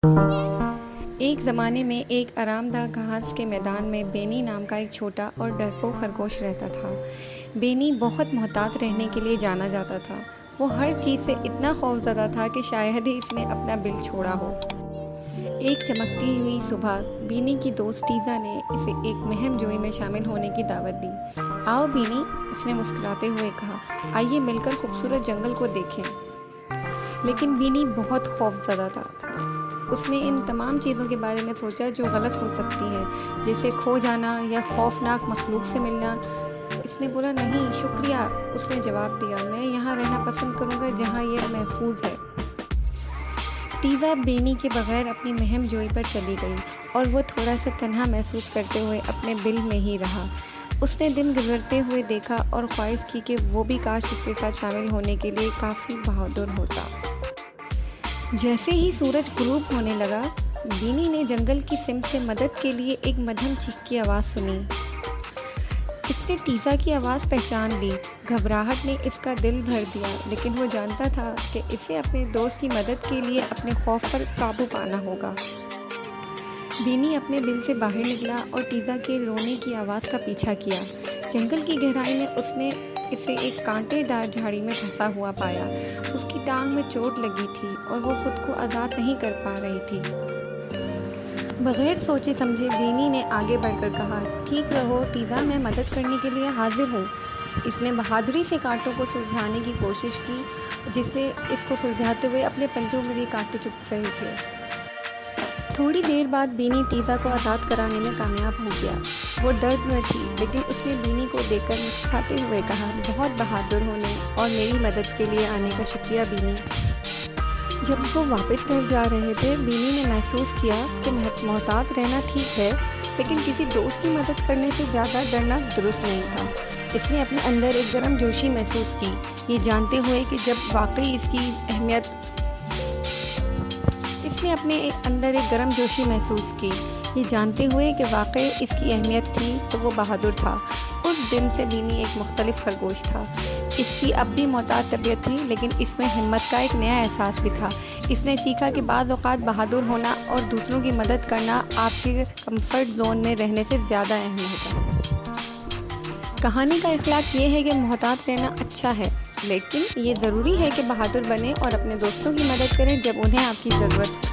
एक ज़माने में एक आरामदाह घास के मैदान में बेनी नाम का एक छोटा और डरपोक खरगोश रहता था। बेनी बहुत मोहतात रहने के लिए जाना जाता था। वो हर चीज़ से इतना खौफज़दा था कि शायद ही इसने अपना बिल छोड़ा हो। एक चमकती हुई सुबह बीनी की दोस्त टीज़ा ने इसे एक मुहिम जोई में शामिल होने की दावत दी। आओ बीनी, उसने मुस्कुराते हुए कहा, आइए मिलकर खूबसूरत जंगल को देखें। लेकिन बीनी बहुत खौफज़दा था। उसने इन तमाम चीज़ों के बारे में सोचा जो गलत हो सकती हैं, जैसे खो जाना या खौफनाक मखलूक से मिलना। इसने बोला, नहीं शुक्रिया। उसने जवाब दिया, मैं यहाँ रहना पसंद करूँगा जहाँ यह महफूज है। टीज़ा बेनी के बगैर अपनी मुहिम जोई पर चली गई और वो थोड़ा सा तन्हा महसूस करते हुए अपने बिल में ही रहा। उसने दिन गुजरते हुए देखा और ख्वाहिश की कि वो भी काश उसके साथ शामिल होने के लिए काफ़ी बहादुर होता। जैसे ही सूरज गुरूब होने लगा, बीनी ने जंगल की सिमत से मदद के लिए एक मध्यम चीख की आवाज़ सुनी। इसने टीज़ा की आवाज़ पहचान ली। घबराहट ने इसका दिल भर दिया, लेकिन वो जानता था कि इसे अपने दोस्त की मदद के लिए अपने खौफ पर काबू पाना होगा। बीनी अपने बिल से बाहर निकला और टीज़ा के रोने की आवाज़ का पीछा किया। जंगल की गहराई में उसने इसे एक कांटेदार झाड़ी में फंसा हुआ पाया। उसकी टांग में चोट लगी थी और वो खुद को आज़ाद नहीं कर पा रही थी। बगैर सोचे समझे बीनी ने आगे बढ़कर कहा, ठीक रहो टीज़ा, मैं मदद करने के लिए हाजिर हूँ। इसने बहादुरी से कांटों को सुलझाने की कोशिश की, जिससे इसको सुलझाते हुए अपने पंजों में भी कांटे चुभ रहे थे। थोड़ी देर बाद बीनी टीज़ा को आज़ाद कराने में कामयाब हो गया। वो दर्द में थी, लेकिन उसने बीनी को देखकर मुस्कुराते हुए कहा, बहुत बहादुर होने और मेरी मदद के लिए आने का शुक्रिया बीनी। जब वो वापस घर जा रहे थे, बीनी ने महसूस किया कि मोहतात रहना ठीक है, लेकिन किसी दोस्त की मदद करने से ज़्यादा डरना दुरुस्त नहीं था। इसने अपने अंदर एक गर्मजोशी महसूस की, ये जानते हुए कि जब वाकई इसकी अहमियत इसने अपने अंदर एक गर्मजोशी महसूस की, ये जानते हुए कि वाकई इसकी अहमियत थी, तो वो बहादुर था। उस दिन से बीनी एक मुख्तलिफ खरगोश था। इसकी अब भी मोहतात तबीयत थी, लेकिन इसमें हिम्मत का एक नया एहसास भी था। इसने सीखा कि बाज़ औक़ात बहादुर होना और दूसरों की मदद करना आपके कंफर्ट जोन में रहने से ज़्यादा अहम होता है। कहानी का इखलाक ये है कि मोहतात रहना अच्छा है, लेकिन ये ज़रूरी है कि बहादुर बने और अपने दोस्तों की मदद करें जब उन्हें आपकी ज़रूरत हो।